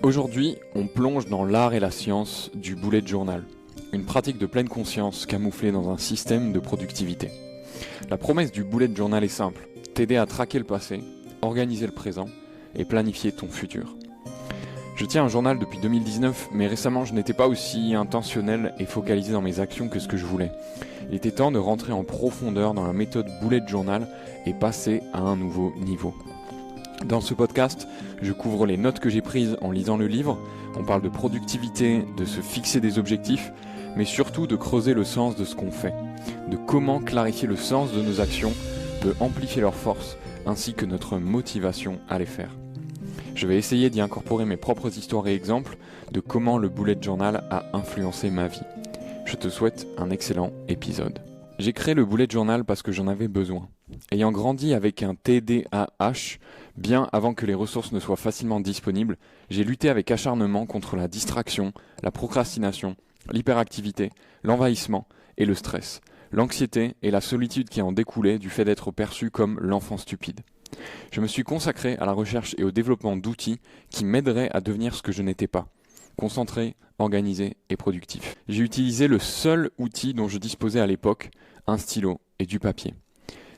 Aujourd'hui, on plonge dans l'art et la science du bullet journal, une pratique de pleine conscience camouflée dans un système de productivité. La promesse du bullet journal est simple, t'aider à traquer le passé, organiser le présent et planifier ton futur. Je tiens un journal depuis 2019, mais récemment je n'étais pas aussi intentionnel et focalisé dans mes actions que ce que je voulais. Il était temps de rentrer en profondeur dans la méthode bullet journal et passer à un nouveau niveau. Dans ce podcast, je couvre les notes que j'ai prises en lisant le livre, on parle de productivité, de se fixer des objectifs, mais surtout de creuser le sens de ce qu'on fait, de comment clarifier le sens de nos actions peut amplifier leur force, ainsi que notre motivation à les faire. Je vais essayer d'y incorporer mes propres histoires et exemples de comment le bullet journal a influencé ma vie. Je te souhaite un excellent épisode. J'ai créé le bullet journal parce que j'en avais besoin. Ayant grandi avec un TDAH, bien avant que les ressources ne soient facilement disponibles, j'ai lutté avec acharnement contre la distraction, la procrastination, l'hyperactivité, l'envahissement et le stress, l'anxiété et la solitude qui en découlaient du fait d'être perçu comme l'enfant stupide. Je me suis consacré à la recherche et au développement d'outils qui m'aideraient à devenir ce que je n'étais pas, concentré, organisé et productif. J'ai utilisé le seul outil dont je disposais à l'époque, un stylo et du papier.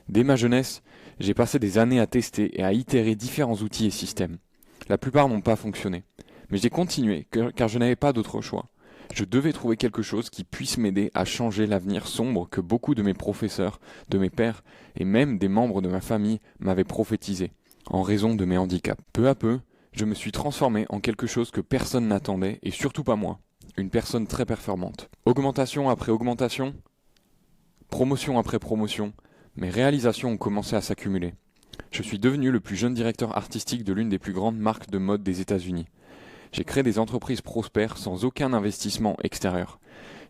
Dès ma jeunesse, j'ai passé des années à tester et à itérer différents outils et systèmes. La plupart n'ont pas fonctionné, mais j'ai continué car je n'avais pas d'autre choix. Je devais trouver quelque chose qui puisse m'aider à changer l'avenir sombre que beaucoup de mes professeurs, de mes pairs et même des membres de ma famille m'avaient prophétisé, en raison de mes handicaps. Peu à peu, je me suis transformé en quelque chose que personne n'attendait et surtout pas moi, une personne très performante. Augmentation après augmentation, promotion après promotion, mes réalisations ont commencé à s'accumuler. Je suis devenu le plus jeune directeur artistique de l'une des plus grandes marques de mode des États-Unis. J'ai créé des entreprises prospères sans aucun investissement extérieur.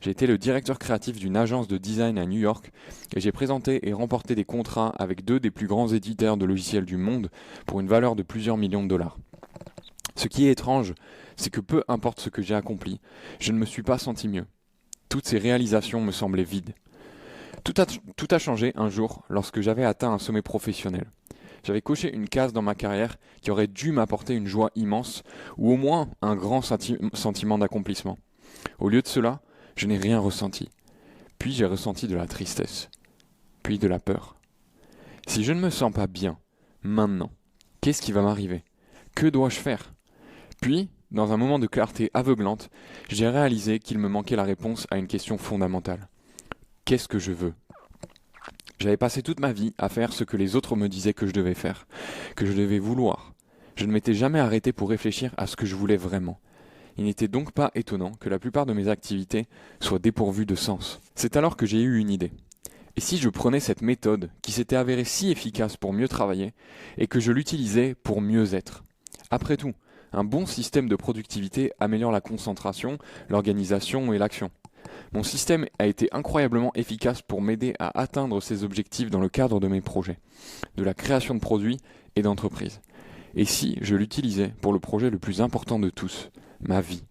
J'ai été le directeur créatif d'une agence de design à New York et j'ai présenté et remporté des contrats avec 2 des plus grands éditeurs de logiciels du monde pour une valeur de plusieurs millions de dollars. Ce qui est étrange, c'est que peu importe ce que j'ai accompli, je ne me suis pas senti mieux. Toutes ces réalisations me semblaient vides. Tout a changé un jour lorsque j'avais atteint un sommet professionnel. J'avais coché une case dans ma carrière qui aurait dû m'apporter une joie immense ou au moins un grand sentiment d'accomplissement. Au lieu de cela, je n'ai rien ressenti. Puis j'ai ressenti de la tristesse, puis de la peur. Si je ne me sens pas bien, maintenant, qu'est-ce qui va m'arriver? Que dois-je faire? Puis, dans un moment de clarté aveuglante, j'ai réalisé qu'il me manquait la réponse à une question fondamentale. Qu'est-ce que je veux? J'avais passé toute ma vie à faire ce que les autres me disaient que je devais faire, que je devais vouloir. Je ne m'étais jamais arrêté pour réfléchir à ce que je voulais vraiment. Il n'était donc pas étonnant que la plupart de mes activités soient dépourvues de sens. C'est alors que j'ai eu une idée. Et si je prenais cette méthode qui s'était avérée si efficace pour mieux travailler et que je l'utilisais pour mieux être? Après tout, un bon système de productivité améliore la concentration, l'organisation et l'action. Mon système a été incroyablement efficace pour m'aider à atteindre ces objectifs dans le cadre de mes projets, de la création de produits et d'entreprises. Et si je l'utilisais pour le projet le plus important de tous, ma vie?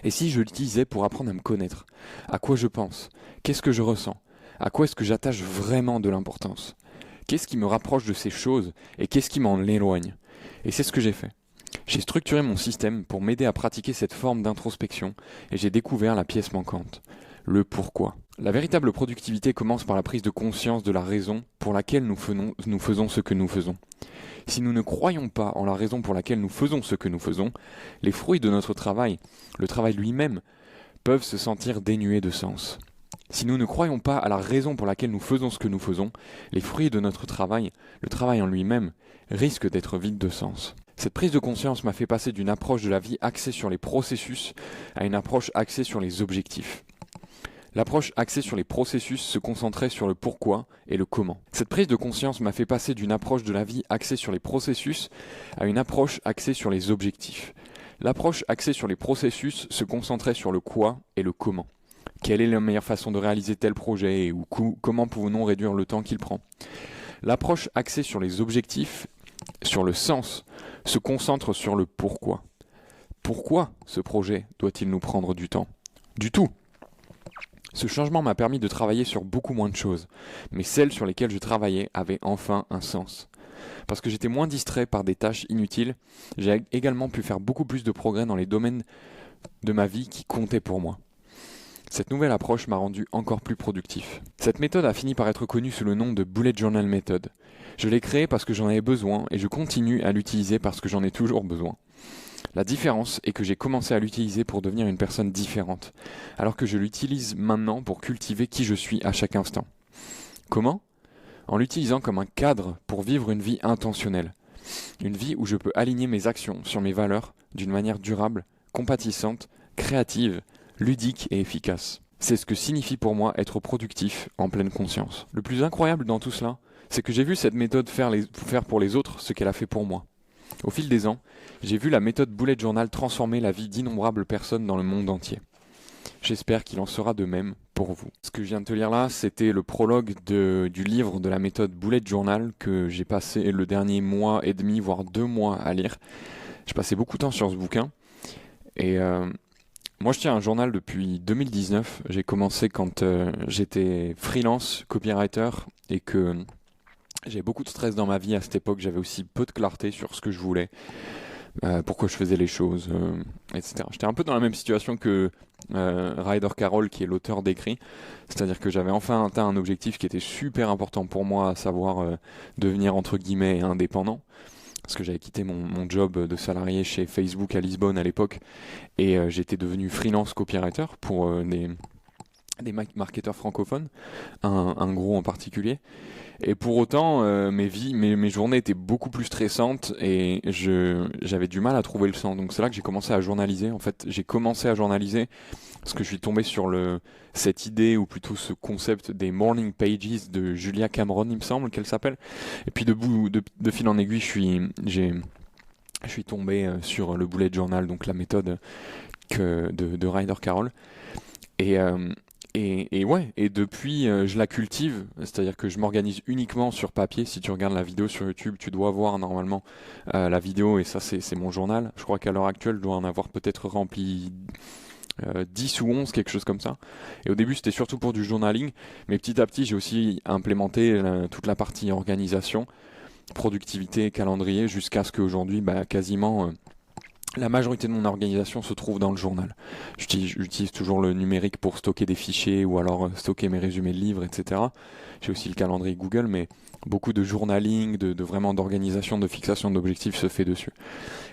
Et si je l'utilisais pour apprendre à me connaître, à quoi je pense, qu'est-ce que je ressens, à quoi est-ce que j'attache vraiment de l'importance? Qu'est-ce qui me rapproche de ces choses et qu'est-ce qui m'en éloigne? Et c'est ce que j'ai fait. J'ai structuré mon système pour m'aider à pratiquer cette forme d'introspection et j'ai découvert la pièce manquante, le pourquoi. La véritable productivité commence par la prise de conscience de la raison pour laquelle nous faisons ce que nous faisons. Si nous ne croyons pas en la raison pour laquelle nous faisons ce que nous faisons, les fruits de notre travail, le travail lui-même, peuvent se sentir dénués de sens. Si nous ne croyons pas à la raison pour laquelle nous faisons ce que nous faisons, les fruits de notre travail, le travail en lui-même, risquent d'être vides de sens. Cette prise de conscience m'a fait passer d'une approche de la vie axée sur les processus à une approche axée sur les objectifs. L'approche axée sur les processus se concentrait sur le pourquoi et le comment. Cette prise de conscience m'a fait passer d'une approche de la vie axée sur les processus à une approche axée sur les objectifs. L'approche axée sur les processus se concentrait sur le quoi et le comment. Quelle est la meilleure façon de réaliser tel projet ou comment pouvons-nous réduire le temps qu'il prend? L'approche axée sur les objectifs, sur le sens, se concentre sur le pourquoi. Pourquoi ce projet doit-il nous prendre du temps? Du tout. Ce changement m'a permis de travailler sur beaucoup moins de choses, mais celles sur lesquelles je travaillais avaient enfin un sens. Parce que j'étais moins distrait par des tâches inutiles, j'ai également pu faire beaucoup plus de progrès dans les domaines de ma vie qui comptaient pour moi. Cette nouvelle approche m'a rendu encore plus productif. Cette méthode a fini par être connue sous le nom de Bullet Journal Method. Je l'ai créée parce que j'en avais besoin et je continue à l'utiliser parce que j'en ai toujours besoin. La différence est que j'ai commencé à l'utiliser pour devenir une personne différente, alors que je l'utilise maintenant pour cultiver qui je suis à chaque instant. Comment ? En l'utilisant comme un cadre pour vivre une vie intentionnelle. Une vie où je peux aligner mes actions sur mes valeurs d'une manière durable, compatissante, créative, ludique et efficace. C'est ce que signifie pour moi être productif en pleine conscience. Le plus incroyable dans tout cela, c'est que j'ai vu cette méthode faire pour les autres ce qu'elle a fait pour moi. Au fil des ans, j'ai vu la méthode Bullet Journal transformer la vie d'innombrables personnes dans le monde entier. J'espère qu'il en sera de même pour vous. Ce que je viens de te lire là, c'était le prologue du livre de la méthode Bullet Journal que j'ai passé le dernier mois et demi, voire 2 mois à lire. J'ai passé beaucoup de temps sur ce bouquin et moi je tiens un journal depuis 2019. J'ai commencé quand j'étais freelance copywriter et que j'avais beaucoup de stress dans ma vie à cette époque. J'avais aussi peu de clarté sur ce que je voulais. Pourquoi je faisais les choses, etc. J'étais un peu dans la même situation que Ryder Carroll, qui est l'auteur d'Écrit, c'est-à-dire que j'avais enfin atteint un objectif qui était super important pour moi, à savoir devenir entre guillemets indépendant, parce que j'avais quitté mon job de salarié chez Facebook à Lisbonne à l'époque, et j'étais devenu freelance copywriter pour des marketeurs francophones, un gros en particulier. Et pour autant, mes journées étaient beaucoup plus stressantes et j'avais du mal à trouver le sens. Donc c'est là que j'ai commencé à journaliser. En fait, j'ai commencé à journaliser parce que je suis tombé sur cette idée, ou plutôt ce concept des morning pages de Julia Cameron, il me semble qu'elle s'appelle. Et puis de fil en aiguille, je suis tombé sur le bullet journal, donc la méthode de Ryder Carroll. Et depuis, je la cultive, c'est-à-dire que je m'organise uniquement sur papier. Si tu regardes la vidéo sur YouTube, tu dois voir normalement la vidéo, et ça c'est mon journal. Je crois qu'à l'heure actuelle, je dois en avoir peut-être rempli 10 ou 11, quelque chose comme ça. Et au début, c'était surtout pour du journaling, mais petit à petit, j'ai aussi implémenté toute la partie organisation, productivité, calendrier, jusqu'à ce qu'aujourd'hui, quasiment... la majorité de mon organisation se trouve dans le journal. J'utilise toujours le numérique pour stocker des fichiers ou alors stocker mes résumés de livres, etc. J'ai aussi le calendrier Google, mais beaucoup de journaling, de vraiment d'organisation, de fixation d'objectifs se fait dessus.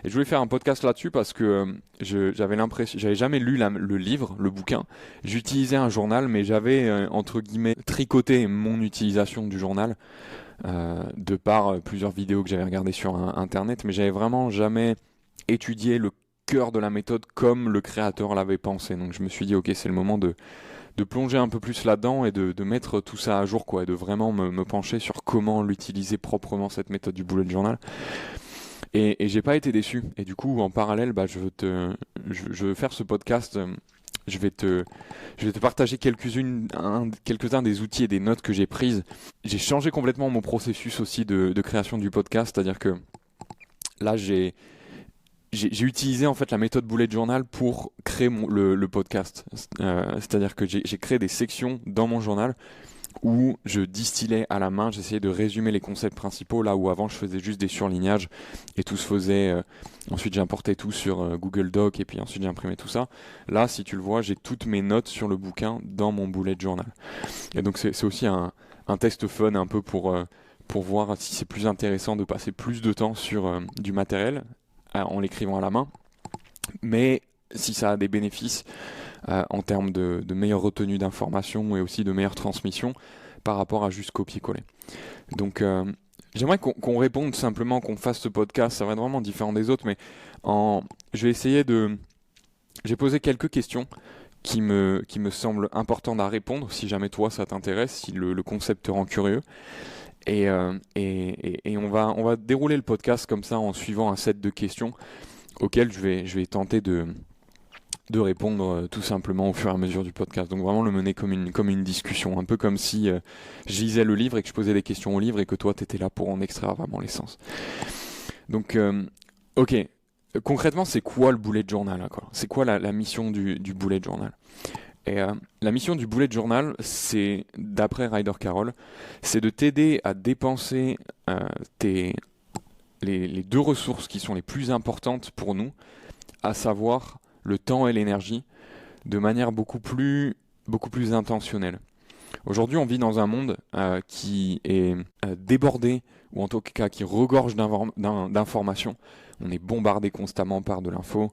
Et je voulais faire un podcast là-dessus parce que j'avais jamais lu le livre, le bouquin. J'utilisais un journal, mais j'avais entre guillemets tricoté mon utilisation du journal de par plusieurs vidéos que j'avais regardées sur Internet, mais j'avais vraiment jamais étudier le cœur de la méthode comme le créateur l'avait pensé. Donc je me suis dit ok, c'est le moment de plonger un peu plus là-dedans et de mettre tout ça à jour, quoi, et de vraiment me pencher sur comment l'utiliser proprement, cette méthode du bullet journal. Et j'ai pas été déçu. Et du coup, en parallèle, je veux faire ce podcast. Je vais te partager quelques-uns des outils et des notes que j'ai prises. J'ai changé complètement mon processus aussi de création du podcast, c'est-à-dire que là j'ai utilisé en fait la méthode bullet journal pour créer le podcast. C'est-à-dire que j'ai créé des sections dans mon journal où je distillais à la main, j'essayais de résumer les concepts principaux, là où avant je faisais juste des surlignages et tout se faisait. Ensuite j'importais tout sur Google Doc et puis ensuite j'imprimais tout ça. Là, si tu le vois, j'ai toutes mes notes sur le bouquin dans mon bullet journal. Et donc c'est aussi un test fun un peu pour voir si c'est plus intéressant de passer plus de temps sur du matériel en l'écrivant à la main, mais si ça a des bénéfices en termes de meilleure retenue d'informations et aussi de meilleure transmission par rapport à juste copier-coller. Donc j'aimerais qu'on réponde simplement, qu'on fasse ce podcast. Ça va être vraiment différent des autres, mais je vais essayer j'ai posé quelques questions qui me semblent importantes à répondre, si jamais toi ça t'intéresse, si le concept te rend curieux. Et on va dérouler le podcast comme ça en suivant un set de questions auxquelles je vais tenter de répondre tout simplement au fur et à mesure du podcast. Donc vraiment le mener comme une discussion, un peu comme si je lisais le livre et que je posais des questions au livre et que toi tu étais là pour en extraire vraiment l'essence. Donc ok, concrètement c'est quoi le bullet journal, quoi ? C'est quoi la mission du bullet journal ? Et la mission du bullet journal, c'est, d'après Ryder Carroll, c'est de t'aider à dépenser les deux ressources qui sont les plus importantes pour nous, à savoir le temps et l'énergie, de manière beaucoup plus intentionnelle. Aujourd'hui, on vit dans un monde qui est débordé, ou en tout cas qui regorge d'informations. On est bombardé constamment par de l'info.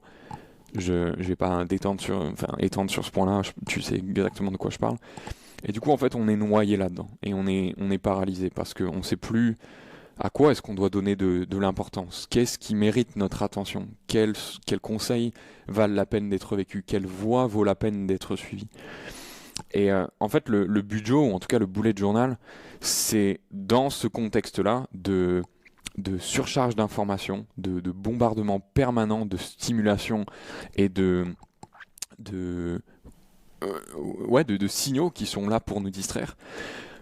Je ne vais pas étendre sur ce point-là, tu sais exactement de quoi je parle. Et du coup, en fait, on est noyé là-dedans. Et on est paralysé parce qu'on ne sait plus à quoi est-ce qu'on doit donner de l'importance. Qu'est-ce qui mérite notre attention? Quels conseils valent la peine d'être vécus? Quelle voie vaut la peine d'être suivie? Et en fait, le Bujo, ou en tout cas le bullet journal, c'est dans ce contexte-là de surcharge d'informations, de bombardement permanent, de stimulation et de signaux qui sont là pour nous distraire.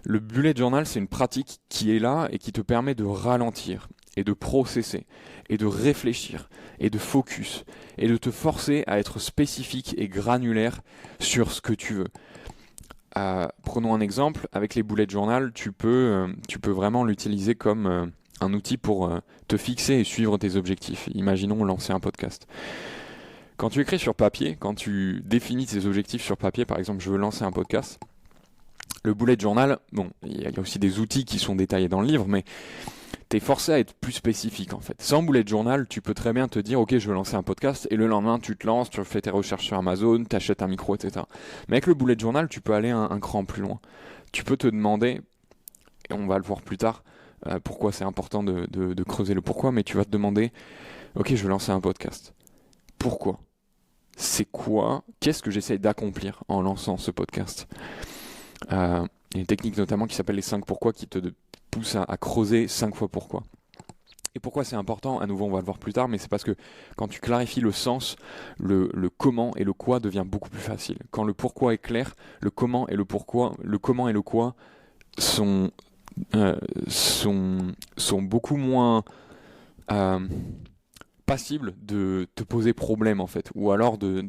Le bullet journal, c'est une pratique qui est là et qui te permet de ralentir et de processer et de réfléchir et de focus et de te forcer à être spécifique et granulaire sur ce que tu veux. Prenons un exemple, avec les bullet journal, tu peux vraiment l'utiliser comme un outil pour te fixer et suivre tes objectifs. Imaginons lancer un podcast. Quand tu écris sur papier, quand tu définis tes objectifs sur papier, par exemple, je veux lancer un podcast, le bullet journal, bon, il y a aussi des outils qui sont détaillés dans le livre, mais tu es forcé à être plus spécifique en fait. Sans bullet journal, tu peux très bien te dire, ok, je veux lancer un podcast, et le lendemain, tu te lances, tu fais tes recherches sur Amazon, tu achètes un micro, etc. Mais avec le bullet journal, tu peux aller un cran plus loin. Tu peux te demander, et on va le voir plus tard, pourquoi c'est important de creuser le pourquoi, mais tu vas te demander, ok, je veux lancer un podcast. Pourquoi? C'est quoi? Qu'est-ce que j'essaye d'accomplir en lançant ce podcast? Il y a une technique notamment qui s'appelle les 5 pourquoi qui te pousse à creuser 5 fois pourquoi. Et pourquoi c'est important? À nouveau, on va le voir plus tard, mais c'est parce que quand tu clarifies le sens, le comment et le quoi devient beaucoup plus facile. Quand le pourquoi est clair, le comment et le quoi sont beaucoup moins passibles de te poser problème en fait, ou alors de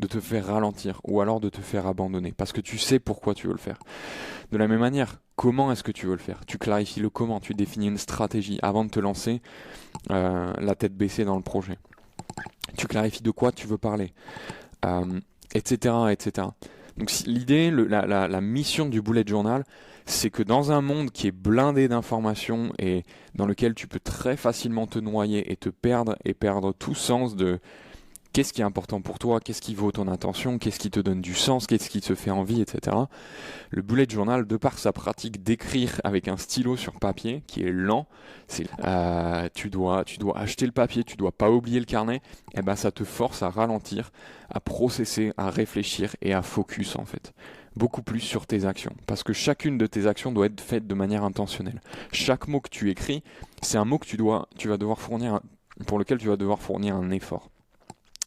te faire ralentir, ou alors de te faire abandonner, parce que tu sais pourquoi tu veux le faire. De la même manière, comment est-ce que tu veux le faire? Tu clarifies le comment, tu définis une stratégie avant de te lancer la tête baissée dans le projet. Tu clarifies de quoi tu veux parler, etc., etc. Donc l'idée, la mission du bullet journal, c'est que dans un monde qui est blindé d'informations et dans lequel tu peux très facilement te noyer et te perdre et perdre tout sens de qu'est-ce qui est important pour toi, qu'est-ce qui vaut ton attention, qu'est-ce qui te donne du sens, qu'est-ce qui te fait envie, etc. Le bullet journal, de par sa pratique d'écrire avec un stylo sur papier, qui est lent, tu dois acheter le papier, tu dois pas oublier le carnet, et ben ça te force à ralentir, à processer, à réfléchir et à focus en fait. Beaucoup plus sur tes actions, parce que chacune de tes actions doit être faite de manière intentionnelle. Chaque mot que tu écris, c'est un mot que tu vas devoir fournir, pour lequel tu vas devoir fournir un effort.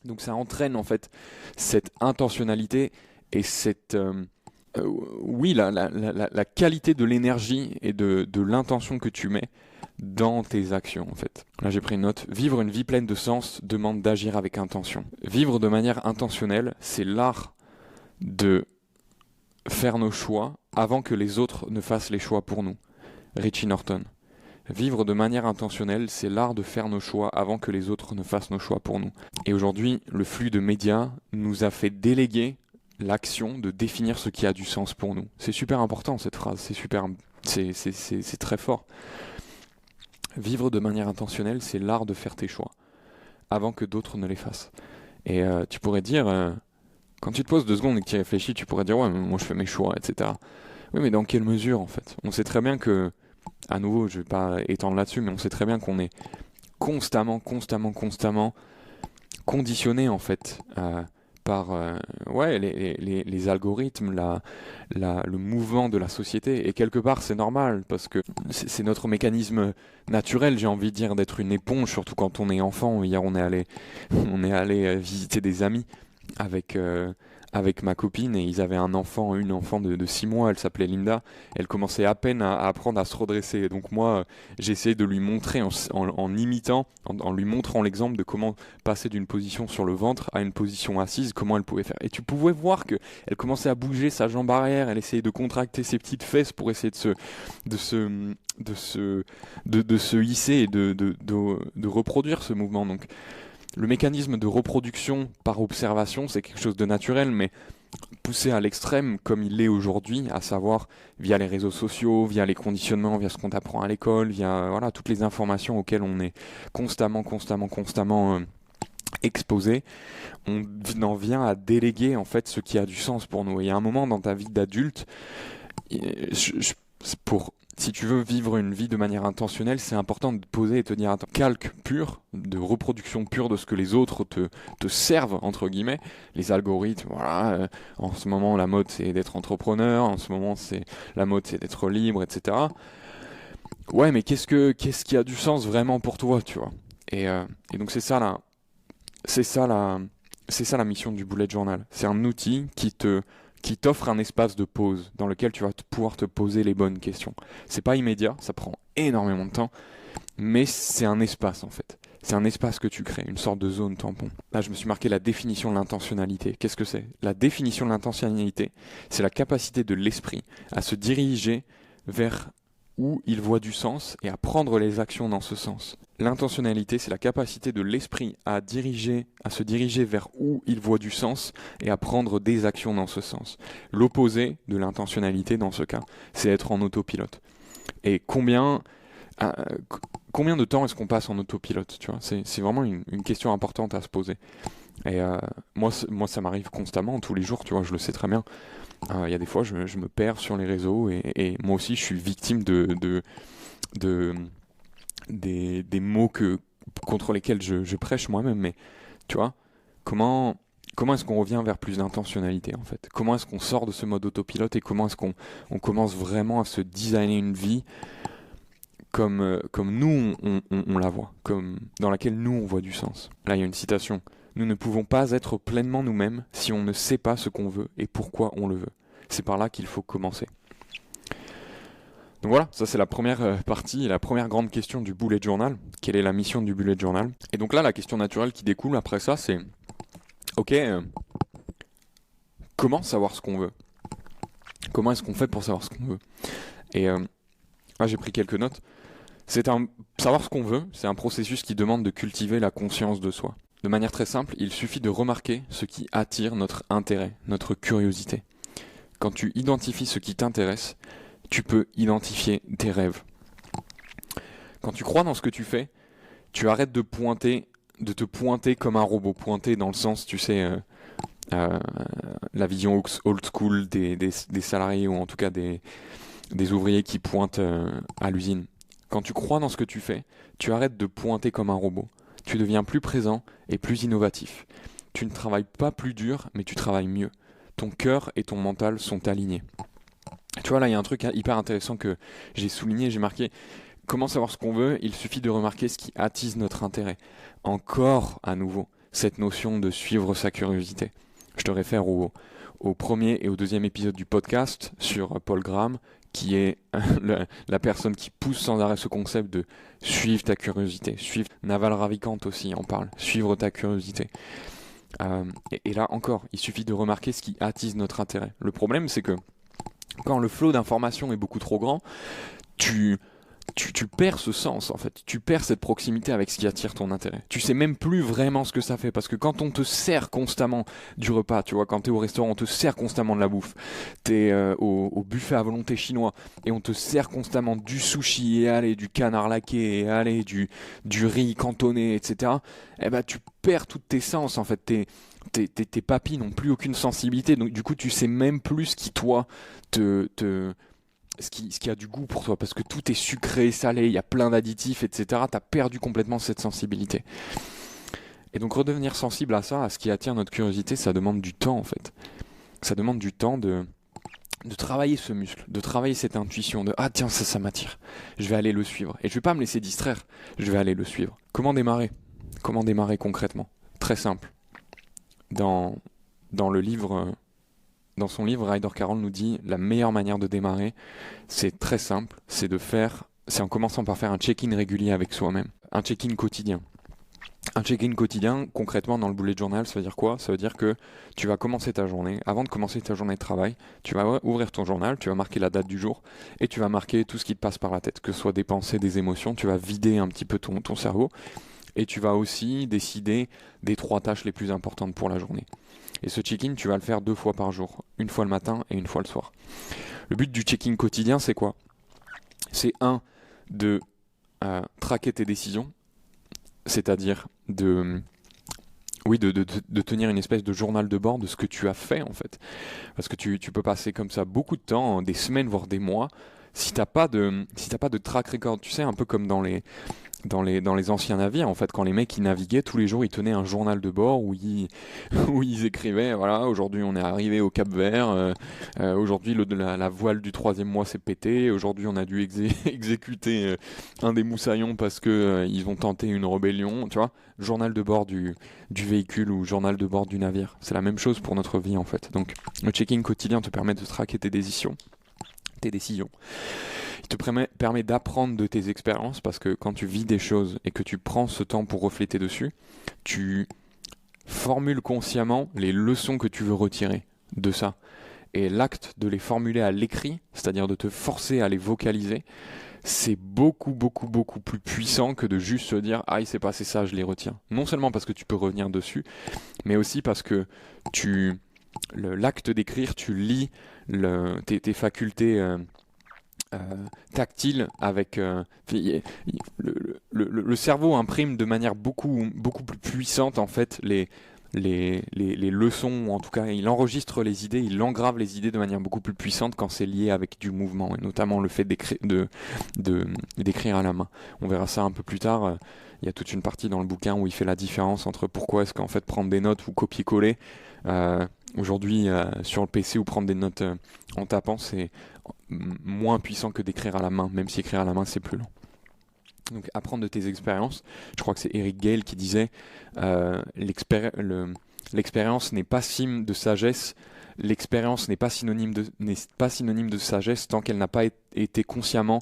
Donc ça entraîne en fait cette intentionnalité et cette la qualité de l'énergie et de l'intention que tu mets dans tes actions en fait. Là j'ai pris une note. Vivre une vie pleine de sens demande d'agir avec intention. Vivre de manière intentionnelle, c'est l'art de faire nos choix avant que les autres ne fassent les choix pour nous. Richie Norton. Vivre de manière intentionnelle, c'est l'art de faire nos choix avant que les autres ne fassent nos choix pour nous. Et aujourd'hui, le flux de médias nous a fait déléguer l'action de définir ce qui a du sens pour nous. C'est super important cette phrase, c'est très fort. Vivre de manière intentionnelle, c'est l'art de faire tes choix avant que d'autres ne les fassent. Et tu pourrais dire, quand tu te poses 2 secondes et que tu y réfléchis, tu pourrais dire ouais, mais moi je fais mes choix, etc. Oui, mais dans quelle mesure en fait? On sait très bien que, à nouveau, je ne vais pas étendre là-dessus, mais on sait très bien qu'on est constamment conditionné en fait par les algorithmes, le mouvement de la société. Et quelque part, c'est normal parce que c'est notre mécanisme naturel, j'ai envie de dire, d'être une éponge, surtout quand on est enfant. Hier, on est allé visiter des amis avec avec ma copine et ils avaient une enfant de 6 mois, elle s'appelait Linda, elle commençait à peine à apprendre à se redresser. Et donc moi, j'ai essayé de lui montrer en imitant, en lui montrant l'exemple de comment passer d'une position sur le ventre à une position assise, comment elle pouvait faire. Et tu pouvais voir que elle commençait à bouger sa jambe arrière, elle essayait de contracter ses petites fesses pour essayer de se hisser et de reproduire ce mouvement. Donc le mécanisme de reproduction par observation, c'est quelque chose de naturel, mais poussé à l'extrême comme il l'est aujourd'hui, à savoir via les réseaux sociaux, via les conditionnements, via ce qu'on t'apprend à l'école, via voilà, toutes les informations auxquelles on est constamment exposé, on en vient à déléguer en fait ce qui a du sens pour nous. Et il y a un moment dans ta vie d'adulte, si tu veux vivre une vie de manière intentionnelle, c'est important de te poser et te dire, attends, calque pur, de reproduction pure de ce que les autres te servent, entre guillemets, les algorithmes, voilà, en ce moment la mode c'est d'être entrepreneur, en ce moment la mode c'est d'être libre, etc. Ouais, mais qu'est-ce qui a du sens vraiment pour toi, tu vois? Et donc c'est ça la mission du bullet journal. C'est un outil qui t'offre un espace de pause dans lequel tu vas pouvoir te poser les bonnes questions. C'est pas immédiat, ça prend énormément de temps, mais c'est un espace en fait. C'est un espace que tu crées, une sorte de zone tampon. Là, je me suis marqué la définition de l'intentionnalité. Qu'est-ce que c'est? La définition de l'intentionnalité, c'est la capacité de l'esprit à se diriger vers où il voit du sens et à prendre les actions dans ce sens. L'intentionnalité, c'est la capacité de l'esprit à se diriger vers où il voit du sens et à prendre des actions dans ce sens. L'opposé de l'intentionnalité, dans ce cas, c'est être en autopilote. Et combien de temps est-ce qu'on passe en autopilote, tu vois? C'est vraiment une question importante à se poser. Et moi, ça m'arrive constamment, tous les jours, tu vois, je le sais très bien. Il y a des fois, je me perds sur les réseaux et moi aussi, je suis victime des mots contre lesquels je prêche moi-même. Mais tu vois, comment est-ce qu'on revient vers plus d'intentionnalité en fait? Comment est-ce qu'on sort de ce mode autopilote et comment est-ce qu'on commence vraiment à se designer une vie comme nous on la voit, dans laquelle nous on voit du sens. Là, il y a une citation. Nous ne pouvons pas être pleinement nous-mêmes si on ne sait pas ce qu'on veut et pourquoi on le veut. C'est par là qu'il faut commencer. Donc voilà, ça c'est la première partie, la première grande question du bullet journal. Quelle est la mission du bullet journal? Et donc là, la question naturelle qui découle après ça, c'est ok, comment savoir ce qu'on veut? Comment est-ce qu'on fait pour savoir ce qu'on veut? Et là, j'ai pris quelques notes. Savoir ce qu'on veut, c'est un processus qui demande de cultiver la conscience de soi. De manière très simple, il suffit de remarquer ce qui attire notre intérêt, notre curiosité. Quand tu identifies ce qui t'intéresse, tu peux identifier tes rêves. Quand tu crois dans ce que tu fais, tu arrêtes de te pointer comme un robot. Pointer dans le sens, tu sais, la vision old school des salariés ou en tout cas des ouvriers qui pointent à l'usine. Quand tu crois dans ce que tu fais, tu arrêtes de pointer comme un robot. Tu deviens plus présent et plus innovatif. Tu ne travailles pas plus dur, mais tu travailles mieux. Ton cœur et ton mental sont alignés. Tu vois, là, il y a un truc hyper intéressant que j'ai souligné, j'ai marqué. Comment savoir ce qu'on veut? Il suffit de remarquer ce qui attise notre intérêt. Encore, à nouveau, cette notion de suivre sa curiosité. Je te réfère au premier et au deuxième épisode du podcast sur Paul Graham, qui est la personne qui pousse sans arrêt ce concept de suivre ta curiosité. Naval Ravikant aussi en parle, suivre ta curiosité. Et là encore, il suffit de remarquer ce qui attise notre intérêt. Le problème, c'est que quand le flot d'informations est beaucoup trop grand, tu perds ce sens en fait, tu perds cette proximité avec ce qui attire ton intérêt. Tu sais même plus vraiment ce que ça fait parce que quand on te sert constamment du repas, tu vois, quand t'es au restaurant, on te sert constamment de la bouffe. T'es au buffet à volonté chinois et on te sert constamment du sushi et allez, du canard laqué et allez, du riz cantonné, etc. Eh ben tu perds toutes tes sens en fait. Tes papilles n'ont plus aucune sensibilité, donc du coup tu sais même plus ce qui toi ce qui a du goût pour toi, parce que tout est sucré, salé, il y a plein d'additifs, etc. T'as perdu complètement cette sensibilité. Et donc redevenir sensible à ça, à ce qui attire notre curiosité, ça demande du temps en fait. Ça demande du temps de travailler ce muscle, de travailler cette intuition, de ah tiens ça m'attire, je vais aller le suivre. Et je vais pas me laisser distraire, je vais aller le suivre. Comment démarrer concrètement? Très simple. Dans dans son livre, Ryder Carroll nous dit la meilleure manière de démarrer, c'est très simple, c'est en commençant par faire un check-in régulier avec soi-même, un check-in quotidien. Un check-in quotidien, concrètement dans le bullet journal, ça veut dire quoi? Ça veut dire que tu vas commencer ta journée, avant de commencer ta journée de travail, tu vas ouvrir ton journal, tu vas marquer la date du jour et tu vas marquer tout ce qui te passe par la tête, que ce soit des pensées, des émotions, tu vas vider un petit peu ton cerveau et tu vas aussi décider des 3 tâches les plus importantes pour la journée. Et ce check-in, tu vas le faire 2 fois par jour, une fois le matin et une fois le soir. Le but du check-in quotidien, c'est quoi? C'est de traquer tes décisions, c'est-à-dire de tenir une espèce de journal de bord de ce que tu as fait en fait. Parce que tu peux passer comme ça beaucoup de temps, des semaines voire des mois, si t'as pas de track record, tu sais, un peu comme dans les anciens navires, en fait, quand les mecs ils naviguaient, tous les jours ils tenaient un journal de bord où ils écrivaient, voilà, aujourd'hui on est arrivé au Cap Vert, aujourd'hui la voile du 3e mois s'est pétée, aujourd'hui on a dû exécuter un des moussaillons parce que ils ont tenté une rébellion, tu vois, journal de bord du véhicule ou journal de bord du navire. C'est la même chose pour notre vie en fait. Donc le check-in quotidien te permet de traquer tes décisions. Il te permet d'apprendre de tes expériences parce que quand tu vis des choses et que tu prends ce temps pour refléter dessus, tu formules consciemment les leçons que tu veux retirer de ça. Et l'acte de les formuler à l'écrit, c'est-à-dire de te forcer à les vocaliser, c'est beaucoup plus puissant que de juste se dire « Ah, il s'est passé ça, je les retiens ». Non seulement parce que tu peux revenir dessus, mais aussi parce que l'acte d'écrire, tu lis tes facultés tactiles avec le cerveau imprime de manière beaucoup plus puissante en fait les leçons, ou en tout cas il enregistre les idées, il engrave les idées de manière beaucoup plus puissante quand c'est lié avec du mouvement, et notamment le fait d'écrire à la main. On verra ça un peu plus tard. Il y a toute une partie dans le bouquin où il fait la différence entre pourquoi est-ce qu'en fait prendre des notes ou copier-coller aujourd'hui sur le PC ou prendre des notes en tapant, c'est moins puissant que d'écrire à la main, même si écrire à la main c'est plus lent. Donc apprendre de tes expériences, je crois que c'est Eric Gale qui disait l'expérience n'est pas signe de sagesse, l'expérience n'est pas synonyme de sagesse tant qu'elle n'a pas été consciemment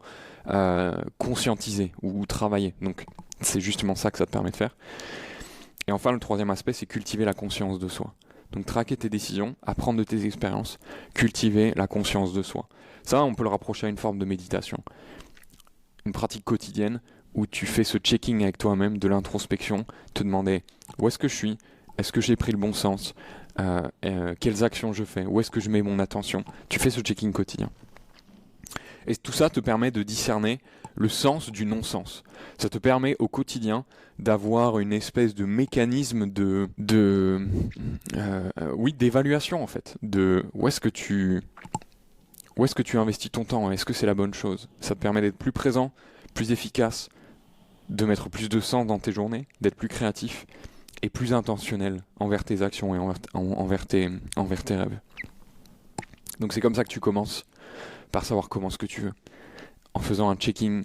conscientisée ou travaillée. Donc c'est justement ça que ça te permet de faire. Et enfin le 3e aspect, c'est cultiver la conscience de soi. Donc traquer tes décisions, apprendre de tes expériences, cultiver la conscience de soi. Ça, on peut le rapprocher à une forme de méditation. Une pratique quotidienne où tu fais ce checking avec toi-même, de l'introspection, te demander où est-ce que je suis, est-ce que j'ai pris le bon sens, quelles actions je fais, où est-ce que je mets mon attention. Tu fais ce checking quotidien. Et tout ça te permet de discerner le sens du non-sens. Ça te permet au quotidien d'avoir une espèce de mécanisme d'évaluation en fait, de où est-ce que tu investis ton temps, est-ce que c'est la bonne chose. Ça te permet d'être plus présent, plus efficace, de mettre plus de sens dans tes journées, d'être plus créatif et plus intentionnel envers tes actions et envers tes rêves. Donc c'est comme ça que tu commences, par savoir comment ce que tu veux, en faisant un check-in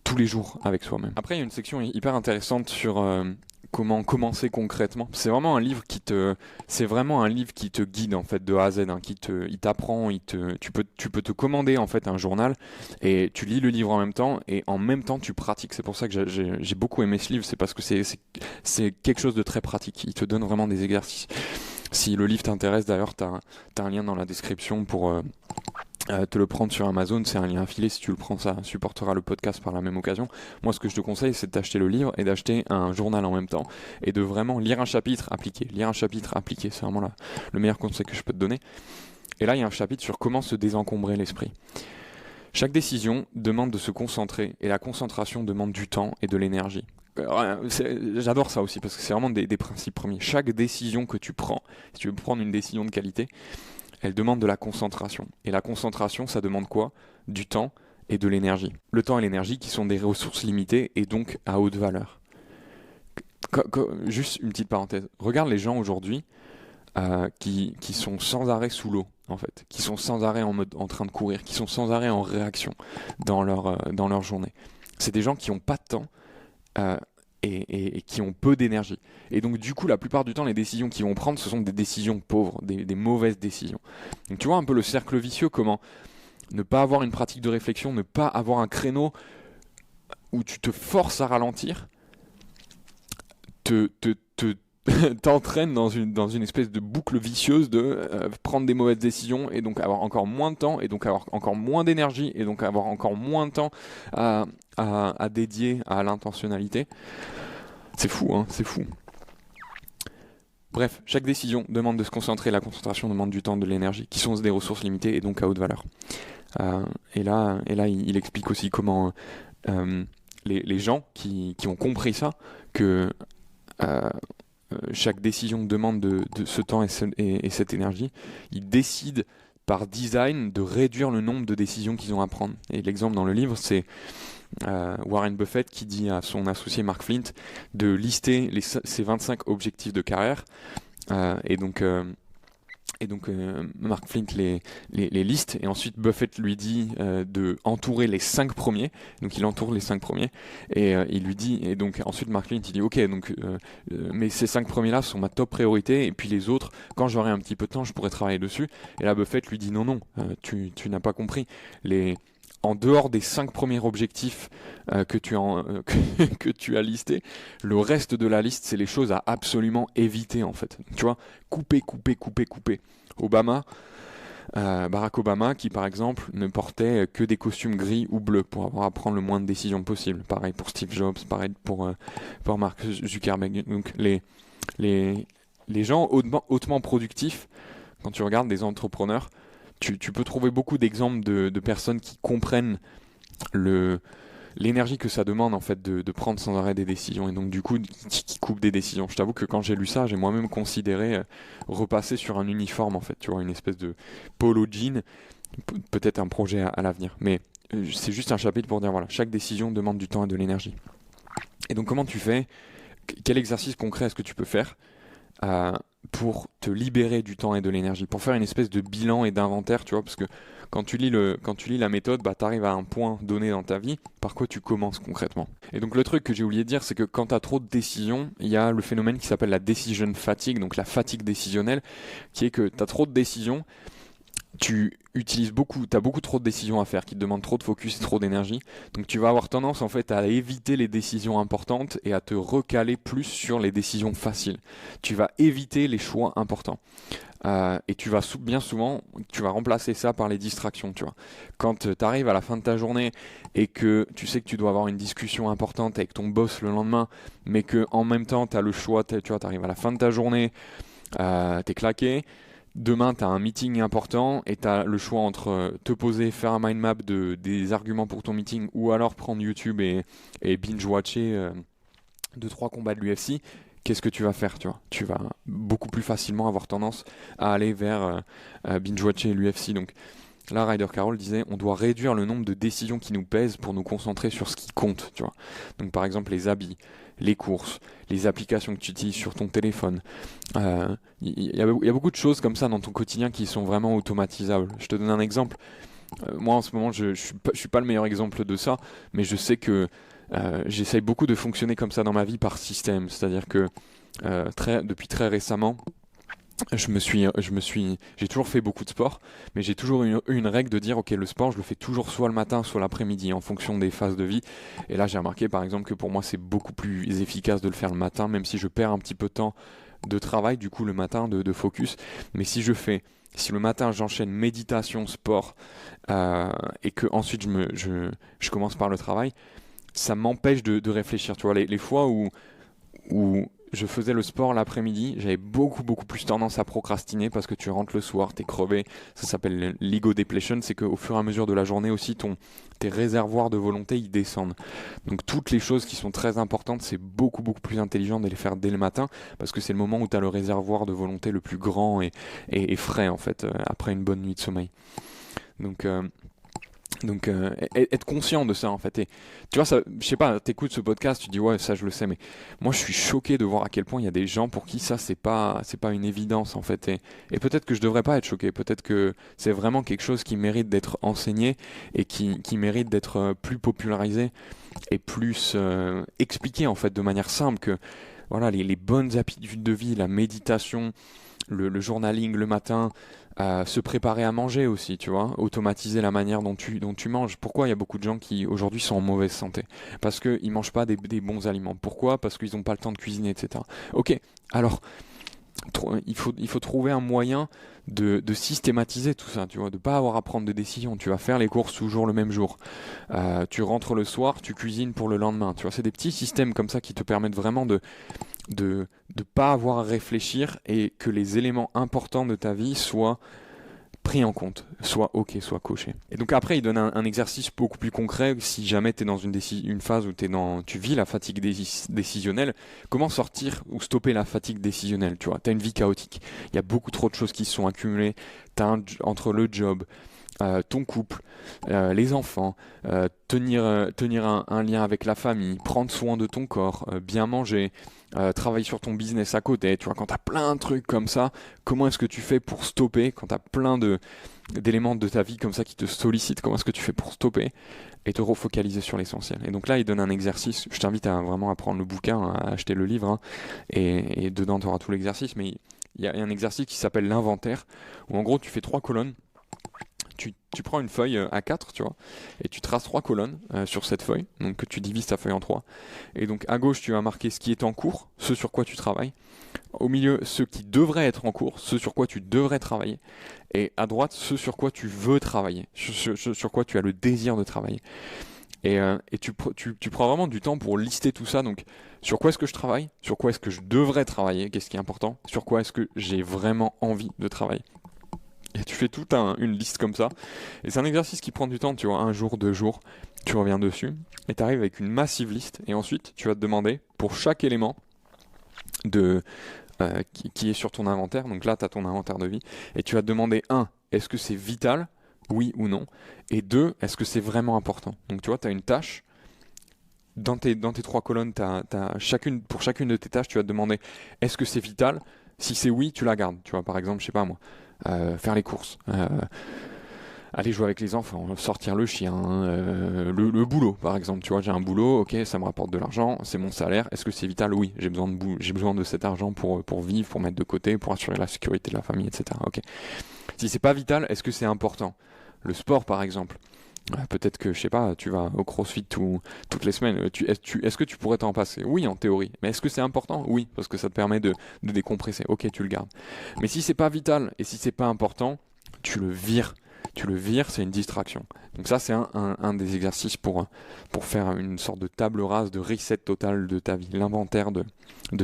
tous les jours avec soi-même. Après, il y a une section hyper intéressante sur comment commencer concrètement. C'est vraiment un livre qui te guide en fait de A à Z, hein, il t'apprend, tu peux te commander en fait un journal et tu lis le livre en même temps et en même temps tu pratiques. C'est pour ça que j'ai beaucoup aimé ce livre, c'est parce que c'est quelque chose de très pratique. Il te donne vraiment des exercices. Si le livre t'intéresse, d'ailleurs, t'as un lien dans la description pour te le prendre sur Amazon, c'est un lien affilié. Si tu le prends, ça supportera le podcast par la même occasion. Moi, ce que je te conseille, c'est d'acheter le livre et d'acheter un journal en même temps et de vraiment lire un chapitre, appliquer. C'est vraiment le meilleur conseil que je peux te donner. Et là, il y a un chapitre sur comment se désencombrer l'esprit. Chaque décision demande de se concentrer et la concentration demande du temps et de l'énergie. J'adore ça aussi parce que c'est vraiment des principes premiers. Chaque décision que tu prends, si tu veux prendre une décision de qualité, elle demande de la concentration. Et la concentration, ça demande quoi? Du temps et de l'énergie. Le temps et l'énergie qui sont des ressources limitées et donc à haute valeur. Juste une petite parenthèse. Regarde les gens aujourd'hui qui sont sans arrêt sous l'eau, en fait. Qui sont sans arrêt en train de courir, qui sont sans arrêt en réaction dans leur journée. C'est des gens qui n'ont pas de temps et qui ont peu d'énergie. Et donc du coup, la plupart du temps, les décisions qu'ils vont prendre, ce sont des décisions pauvres, des mauvaises décisions. Donc tu vois un peu le cercle vicieux, comment ne pas avoir une pratique de réflexion, ne pas avoir un créneau où tu te forces à ralentir, t'entraîne dans une espèce de boucle vicieuse de prendre des mauvaises décisions et donc avoir encore moins de temps et donc avoir encore moins d'énergie et donc avoir encore moins de temps à dédier à l'intentionnalité. C'est fou, hein, c'est fou. Bref, chaque décision demande de se concentrer, la concentration demande du temps, de l'énergie, qui sont des ressources limitées et donc à haute valeur. Et là, il explique aussi comment les gens qui ont compris ça, que chaque décision demande de ce temps et cette énergie, ils décident par design de réduire le nombre de décisions qu'ils ont à prendre. Et l'exemple dans le livre, c'est Warren Buffett qui dit à son associé Mark Flint de lister ses 25 objectifs de carrière. Et donc Mark Flint les liste et ensuite Buffett lui dit de entourer les 5 premiers. Donc il entoure les 5 premiers et il lui dit, et donc ensuite Mark Flint il dit ok, donc mais ces 5 premiers là sont ma top priorité et puis les autres, quand j'aurai un petit peu de temps, je pourrai travailler dessus. Et là Buffett lui dit non, tu n'as pas compris. En dehors des 5 premiers objectifs que tu as listés, le reste de la liste, c'est les choses à absolument éviter en fait. Tu vois, couper. Barack Obama, qui par exemple ne portait que des costumes gris ou bleus pour avoir à prendre le moins de décisions possible. Pareil pour Steve Jobs, pareil pour Mark Zuckerberg. Donc les gens hautement productifs, quand tu regardes des entrepreneurs, tu peux trouver beaucoup d'exemples de personnes qui comprennent l'énergie que ça demande en fait de prendre sans arrêt des décisions et donc du coup qui coupent des décisions. Je t'avoue que quand j'ai lu ça, j'ai moi-même considéré repasser sur un uniforme en fait, tu vois, une espèce de polo jean, peut-être un projet à l'avenir. Mais c'est juste un chapitre pour dire voilà, chaque décision demande du temps et de l'énergie. Et donc comment tu fais ? Quel exercice concret est-ce que tu peux faire pour te libérer du temps et de l'énergie, pour faire une espèce de bilan et d'inventaire, tu vois, parce que quand tu lis la méthode, tu arrives à un point donné dans ta vie, par quoi tu commences concrètement. Et donc le truc que j'ai oublié de dire, c'est que quand tu as trop de décisions, il y a le phénomène qui s'appelle la decision fatigue, donc la fatigue décisionnelle, qui est que tu as trop de décisions, tu utilises t'as beaucoup trop de décisions à faire qui te demandent trop de focus et trop d'énergie. Donc tu vas avoir tendance en fait à éviter les décisions importantes et à te recaler plus sur les décisions faciles. Tu vas éviter les choix importants. Et tu vas bien souvent, tu vas remplacer ça par les distractions, tu vois. Quand tu arrives à la fin de ta journée et que tu sais que tu dois avoir une discussion importante avec ton boss le lendemain, mais que en même temps tu as le choix, tu vois, tu arrives à la fin de ta journée, t'es claqué. Demain, tu as un meeting important et tu as le choix entre te poser, faire un mind map des arguments pour ton meeting ou alors prendre YouTube et binge-watcher 2-3 combats de l'UFC. Qu'est-ce que tu vas faire, tu vois ? Tu vas beaucoup plus facilement avoir tendance à aller vers binge-watcher l'UFC. Donc là, Ryder Carroll disait on doit réduire le nombre de décisions qui nous pèsent pour nous concentrer sur ce qui compte, tu vois. Donc par exemple les habits, les courses, les applications que tu utilises sur ton téléphone. Il y a beaucoup de choses comme ça dans ton quotidien qui sont vraiment automatisables. Je te donne un exemple. Moi en ce moment je suis pas le meilleur exemple de ça, mais je sais que j'essaye beaucoup de fonctionner comme ça dans ma vie par système. C'est-à-dire que depuis très récemment, j'ai toujours fait beaucoup de sport, mais j'ai toujours eu une règle de dire ok, le sport je le fais toujours soit le matin soit l'après-midi en fonction des phases de vie. Et là j'ai remarqué par exemple que pour moi c'est beaucoup plus efficace de le faire le matin, même si je perds un petit peu de temps de travail du coup le matin de focus. Mais si le matin j'enchaîne méditation, sport et que ensuite je commence par le travail, ça m'empêche de réfléchir. Tu vois, les fois où je faisais le sport l'après-midi, j'avais beaucoup plus tendance à procrastiner parce que tu rentres le soir, t'es crevé. Ça s'appelle l'ego depletion, c'est qu'au fur et à mesure de la journée aussi, tes réservoirs de volonté ils descendent. Donc toutes les choses qui sont très importantes, c'est beaucoup plus intelligent de les faire dès le matin parce que c'est le moment où tu as le réservoir de volonté le plus grand et frais en fait après une bonne nuit de sommeil. Donc Donc être conscient de ça en fait. Et tu vois, ça, je sais pas, t'écoutes ce podcast, tu dis ouais ça je le sais, mais moi je suis choqué de voir à quel point il y a des gens pour qui ça c'est pas une évidence en fait. Et peut-être que je devrais pas être choqué, peut-être que c'est vraiment quelque chose qui mérite d'être enseigné et qui mérite d'être plus popularisé et plus expliqué en fait de manière simple que voilà les bonnes habitudes de vie, la méditation, le journaling le matin, se préparer à manger aussi, tu vois, automatiser la manière dont tu manges. Pourquoi il y a beaucoup de gens qui aujourd'hui sont en mauvaise santé? Parce qu'ils mangent pas des bons aliments. Pourquoi? Parce qu'ils n'ont pas le temps de cuisiner, etc. Ok, alors il faut trouver un moyen de systématiser tout ça, tu vois, de pas avoir à prendre de décision. Tu vas faire les courses toujours le même jour. Tu rentres le soir, tu cuisines pour le lendemain. Tu vois, c'est des petits systèmes comme ça qui te permettent vraiment de pas avoir à réfléchir et que les éléments importants de ta vie soient pris en compte, soit ok, soit coché. Et donc après, il donne un exercice beaucoup plus concret. Si jamais tu es dans une phase où tu vis la fatigue décisionnelle, comment sortir ou stopper la fatigue décisionnelle? Tu vois, tu as une vie chaotique. Il y a beaucoup trop de choses qui se sont accumulées. Entre le job, ton couple, les enfants, tenir un lien avec la famille, prendre soin de ton corps, bien manger, travailler sur ton business à côté, tu vois, quand tu as plein de trucs comme ça, comment est-ce que tu fais pour stopper, quand tu as plein d'éléments de ta vie comme ça qui te sollicitent, comment est-ce que tu fais pour stopper et te refocaliser sur l'essentiel? Et donc là, il donne un exercice, je t'invite vraiment à prendre le bouquin, à acheter le livre, hein, et dedans tu auras tout l'exercice, mais il y a un exercice qui s'appelle l'inventaire, où en gros tu fais 3 colonnes. Tu prends une feuille A4, tu vois, et tu traces 3 colonnes sur cette feuille, donc que tu divises ta feuille en 3. Et donc à gauche, tu vas marquer ce qui est en cours, ce sur quoi tu travailles. Au milieu, ce qui devrait être en cours, ce sur quoi tu devrais travailler. Et à droite, ce sur quoi tu veux travailler, sur quoi tu as le désir de travailler. Et tu prends vraiment du temps pour lister tout ça. Donc, sur quoi est-ce que je travaille? Sur quoi est-ce que je devrais travailler? Qu'est-ce qui est important? Sur quoi est-ce que j'ai vraiment envie de travailler? Et tu fais toute une liste comme ça. Et c'est un exercice qui prend du temps, tu vois, 1 jour, 2 jours. Tu reviens dessus. Et tu arrives avec une massive liste. Et ensuite, tu vas te demander, pour chaque élément qui est sur ton inventaire, donc là, tu as ton inventaire de vie. Et tu vas te demander, 1, est-ce que c'est vital? Oui ou non? Et 2, est-ce que c'est vraiment important? Donc tu vois, tu as une tâche. Dans tes 3 colonnes, pour chacune de tes tâches, tu vas te demander, est-ce que c'est vital? Si c'est oui, tu la gardes. Tu vois, par exemple, je sais pas moi. Faire les courses, aller jouer avec les enfants, sortir le chien, le boulot par exemple. Tu vois, j'ai un boulot, ok, ça me rapporte de l'argent, c'est mon salaire. Est-ce que c'est vital? Oui, j'ai besoin de cet argent pour vivre, pour mettre de côté, pour assurer la sécurité de la famille, etc. Ok. Si c'est pas vital, est-ce que c'est important? Le sport par exemple. Peut-être que, je sais pas, tu vas au CrossFit toutes les semaines. Est-ce que tu pourrais t'en passer? Oui, en théorie. Mais est-ce que c'est important? Oui, parce que ça te permet de décompresser. Ok, tu le gardes. Mais si c'est pas vital et si c'est pas important, tu le vires. Tu le vires, c'est une distraction. Donc ça, c'est un des exercices pour faire une sorte de table rase, de reset total de ta vie, l'inventaire de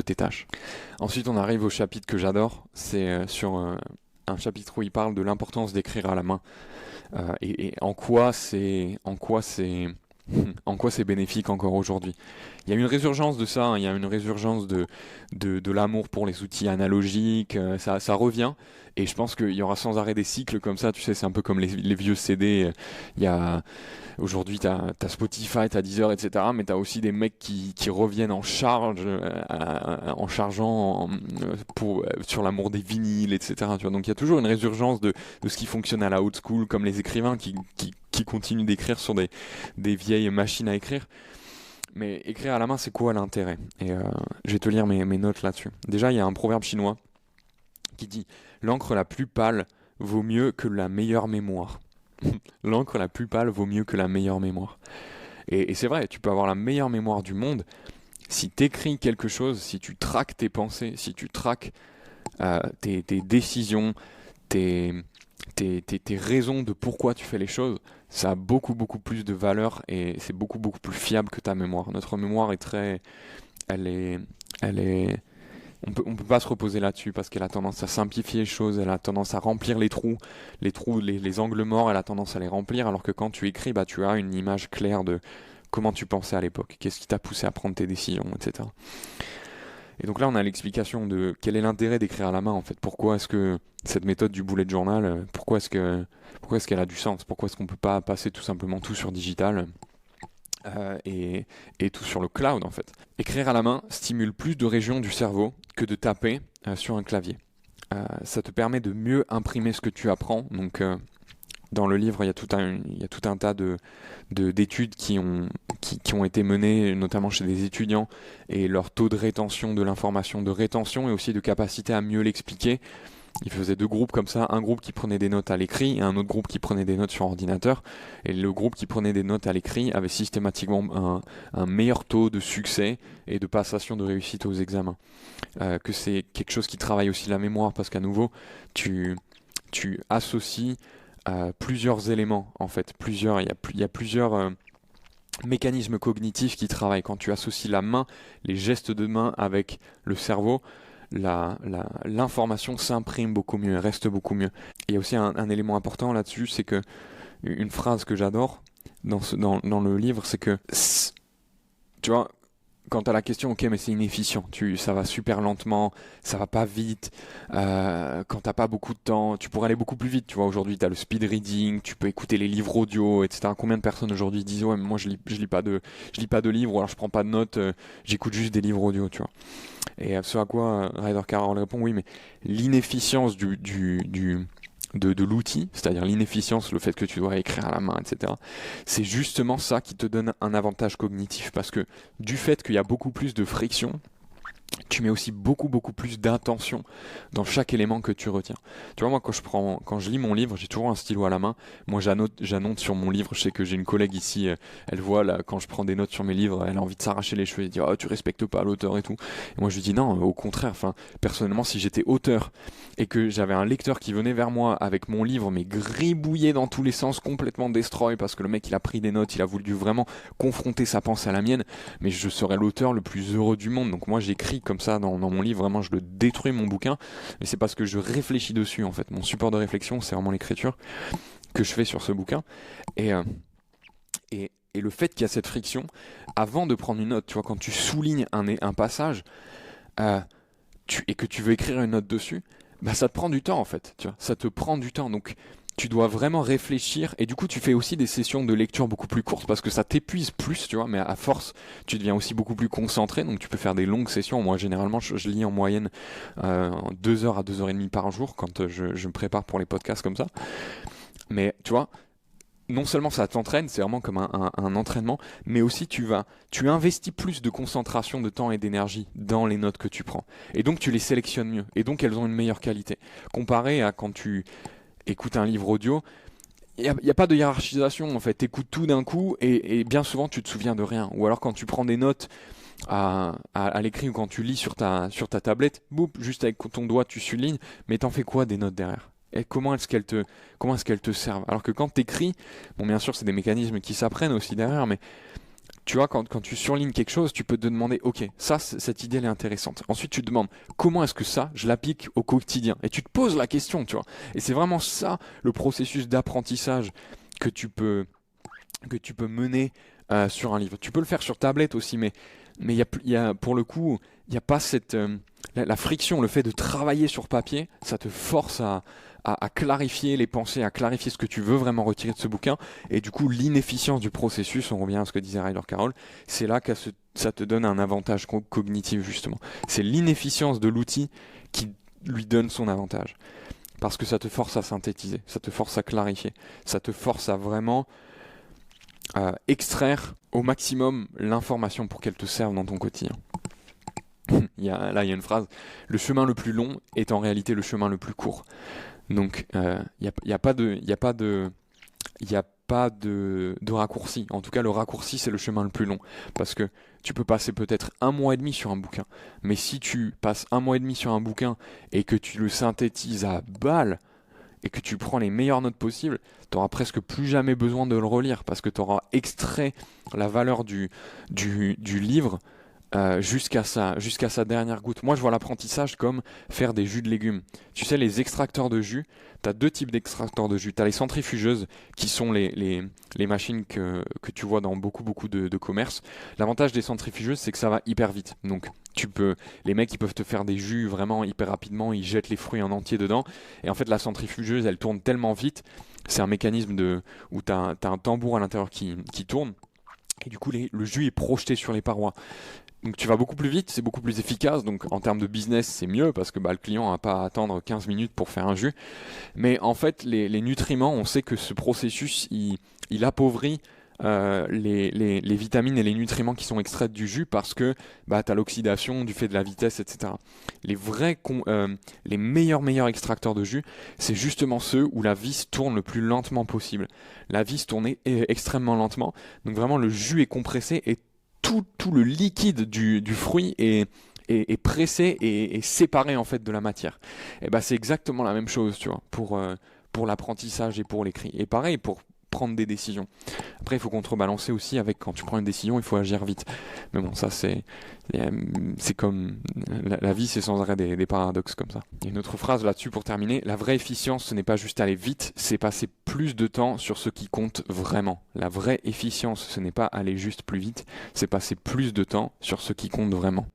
tes tâches. Ensuite, on arrive au chapitre que j'adore. C'est sur un chapitre où il parle de l'importance d'écrire à la main. Et en quoi c'est bénéfique encore aujourd'hui. Il y a une résurgence de ça, hein, il y a une résurgence de l'amour pour les outils analogiques, ça revient, et je pense qu'il y aura sans arrêt des cycles comme ça, tu sais, c'est un peu comme les vieux CD, aujourd'hui t'as Spotify, t'as Deezer, etc., mais t'as aussi des mecs qui reviennent en charge, en chargeant sur l'amour des vinyles, etc., tu vois, donc il y a toujours une résurgence de ce qui fonctionne à la old school, comme les écrivains qui continuent d'écrire sur des vieilles machines à écrire. Mais écrire à la main, c'est quoi l'intérêt? Et je vais te lire mes notes là-dessus. Déjà, il y a un proverbe chinois qui dit « L'encre la plus pâle vaut mieux que la meilleure mémoire. » L'encre la plus pâle vaut mieux que la meilleure mémoire. Et c'est vrai, tu peux avoir la meilleure mémoire du monde. Si tu écris quelque chose, si tu traques tes pensées, si tu traques tes décisions, tes raisons de pourquoi tu fais les choses, ça a beaucoup plus de valeur et c'est beaucoup plus fiable que ta mémoire. Notre mémoire est on peut pas se reposer là-dessus parce qu'elle a tendance à simplifier les choses, elle a tendance à remplir les trous, les angles morts, elle a tendance à les remplir, alors que quand tu écris, bah tu as une image claire de comment tu pensais à l'époque, qu'est-ce qui t'a poussé à prendre tes décisions, etc. Et donc là, on a l'explication de quel est l'intérêt d'écrire à la main en fait. Pourquoi est-ce que cette méthode du bullet journal, pourquoi est-ce qu'elle a du sens? Pourquoi est-ce qu'on peut pas passer tout simplement tout sur digital et tout sur le cloud en fait. Écrire à la main stimule plus de régions du cerveau que de taper sur un clavier. Ça te permet de mieux imprimer ce que tu apprends. Donc dans le livre, il y a tout un tas d'études qui ont été menées, notamment chez des étudiants, et leur taux de rétention de l'information, de rétention et aussi de capacité à mieux l'expliquer. Ils faisaient 2 groupes comme ça, un groupe qui prenait des notes à l'écrit et un autre groupe qui prenait des notes sur ordinateur. Et le groupe qui prenait des notes à l'écrit avait systématiquement un meilleur taux de succès et de passation de réussite aux examens. Que c'est quelque chose qui travaille aussi la mémoire, parce qu'à nouveau, tu associes plusieurs éléments en fait. Il y a plusieurs mécanismes cognitifs qui travaillent. Quand tu associes la main, les gestes de main avec le cerveau, l'information s'imprime beaucoup mieux, reste beaucoup mieux. Il y a aussi un élément important là-dessus, c'est que une phrase que j'adore dans le livre, c'est que, tu vois, quand tu as la question, ok, mais c'est inefficient, ça va super lentement, ça va pas vite, quand t'as pas beaucoup de temps, tu pourrais aller beaucoup plus vite, tu vois, aujourd'hui tu as le speed reading, tu peux écouter les livres audio, etc. Combien de personnes aujourd'hui disent, ouais, mais moi je lis pas de livres, ou alors je prends pas de notes, j'écoute juste des livres audio, tu vois. Et ce à quoi Ryder Carroll répond, oui, mais l'inefficience de l'outil, c'est-à-dire l'inefficience, le fait que tu dois écrire à la main, etc. C'est justement ça qui te donne un avantage cognitif, parce que du fait qu'il y a beaucoup plus de friction, tu mets aussi beaucoup plus d'intention dans chaque élément que tu retiens. Tu vois, moi quand je lis mon livre, j'ai toujours un stylo à la main. Moi j'annote sur mon livre. Je sais que j'ai une collègue ici, elle voit là quand je prends des notes sur mes livres, elle a envie de s'arracher les cheveux et de dire, oh, tu respectes pas l'auteur et tout. Et moi je lui dis non, au contraire. Enfin, personnellement, si j'étais auteur et que j'avais un lecteur qui venait vers moi avec mon livre mais gribouillé dans tous les sens, complètement destroy, parce que le mec il a pris des notes, il a voulu vraiment confronter sa pensée à la mienne, mais je serais l'auteur le plus heureux du monde. Donc moi j'écris comme ça dans mon livre, vraiment je le détruis mon bouquin, mais c'est parce que je réfléchis dessus en fait. Mon support de réflexion, c'est vraiment l'écriture que je fais sur ce bouquin. Et le fait qu'il y a cette friction, avant de prendre une note, tu vois, quand tu soulignes un passage et que tu veux écrire une note dessus, bah ça te prend du temps en fait, tu vois, ça te prend du temps. Donc tu dois vraiment réfléchir, et du coup tu fais aussi des sessions de lecture beaucoup plus courtes parce que ça t'épuise plus, tu vois, mais à force tu deviens aussi beaucoup plus concentré, donc tu peux faire des longues sessions. Moi généralement je lis en moyenne 2 heures à 2 heures et demie par jour quand je me prépare pour les podcasts comme ça. Mais tu vois, non seulement ça t'entraîne, c'est vraiment comme un entraînement, mais aussi tu investis plus de concentration, de temps et d'énergie dans les notes que tu prends, et donc tu les sélectionnes mieux, et donc elles ont une meilleure qualité comparé à quand tu écoute un livre audio. Il n'y a pas de hiérarchisation en fait, t'écoutes tout d'un coup et bien souvent tu te souviens de rien. Ou alors quand tu prends des notes à l'écrit, ou quand tu lis sur ta tablette, boum, juste avec ton doigt tu soulignes, mais t'en fais quoi des notes derrière? Et comment est-ce qu'elles te servent? Alors que quand t'écris, bon bien sûr c'est des mécanismes qui s'apprennent aussi derrière, mais tu vois, quand tu surlignes quelque chose, tu peux te demander, ok, cette idée elle est intéressante. Ensuite, tu te demandes, comment est-ce que ça, je l'applique au quotidien? Et tu te poses la question, tu vois. Et c'est vraiment ça, le processus d'apprentissage que tu peux mener sur un livre. Tu peux le faire sur tablette aussi, mais pour le coup, il n'y a pas la friction, le fait de travailler sur papier, ça te force à clarifier les pensées, à clarifier ce que tu veux vraiment retirer de ce bouquin. Et du coup, l'inefficience du processus, on revient à ce que disait Ryder Carroll, c'est là que ça te donne un avantage cognitif, justement. C'est l'inefficience de l'outil qui lui donne son avantage. Parce que ça te force à synthétiser, ça te force à clarifier, ça te force à vraiment extraire au maximum l'information pour qu'elle te serve dans ton quotidien. il y a une phrase, le chemin le plus long est en réalité le chemin le plus court. Donc il n'y a pas de raccourci. En tout cas, le raccourci, c'est le chemin le plus long. Parce que tu peux passer peut-être 1 mois et demi sur un bouquin. Mais si tu passes 1 mois et demi sur un bouquin et que tu le synthétises à balle, et que tu prends les meilleures notes possibles, tu n'auras presque plus jamais besoin de le relire, parce que tu auras extrait la valeur du livre jusqu'à sa dernière goutte. Moi, je vois l'apprentissage comme faire des jus de légumes. Tu sais, les extracteurs de jus, tu as deux types d'extracteurs de jus. Tu as les centrifugeuses, qui sont les machines que tu vois dans beaucoup de commerces. L'avantage des centrifugeuses, c'est que ça va hyper vite. Donc, les mecs, ils peuvent te faire des jus vraiment hyper rapidement, ils jettent les fruits en entier dedans. Et en fait, la centrifugeuse, elle tourne tellement vite. C'est un mécanisme où tu as un tambour à l'intérieur qui tourne. Et du coup, le jus est projeté sur les parois. Donc tu vas beaucoup plus vite, c'est beaucoup plus efficace, donc en termes de business c'est mieux parce que le client n'a pas à attendre 15 minutes pour faire un jus. Mais en fait les nutriments, on sait que ce processus il appauvrit les vitamines et les nutriments qui sont extraits du jus parce que tu as l'oxydation du fait de la vitesse, etc. Les meilleurs extracteurs de jus, c'est justement ceux où la vis tourne le plus lentement possible. La vis tourne extrêmement lentement, donc vraiment le jus est compressé et tout le liquide du fruit est pressé et séparé en fait de la matière. Et c'est exactement la même chose, tu vois, pour l'apprentissage et pour l'écrit. Et pareil pour prendre des décisions. Après, il faut contrebalancer aussi avec quand tu prends une décision, il faut agir vite. Mais bon, ça c'est comme la vie, c'est sans arrêt des paradoxes comme ça. Et une autre phrase là-dessus pour terminer, la vraie efficience, ce n'est pas juste aller vite, c'est passer plus de temps sur ce qui compte vraiment. La vraie efficience, ce n'est pas aller juste plus vite, c'est passer plus de temps sur ce qui compte vraiment.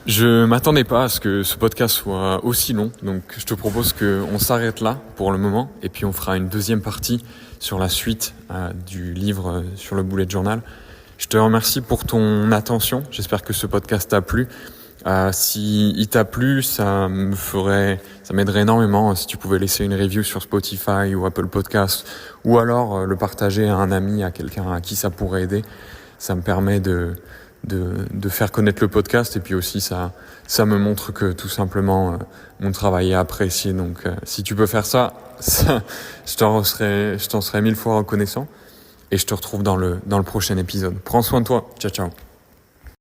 Je m'attendais pas à ce que ce podcast soit aussi long, donc je te propose qu'on s'arrête là pour le moment et puis on fera une deuxième partie sur la suite du livre sur le bullet journal. Je te remercie pour ton attention, j'espère que ce podcast t'a plu. Si il t'a plu, ça m'aiderait énormément si tu pouvais laisser une review sur Spotify ou Apple Podcasts ou alors le partager à un ami, à quelqu'un à qui ça pourrait aider. Ça me permet de faire connaître le podcast et puis aussi ça me montre que tout simplement mon travail est apprécié. Donc si tu peux faire ça je t'en serais 1000 fois reconnaissant et je te retrouve dans le prochain épisode. Prends soin de toi. Ciao.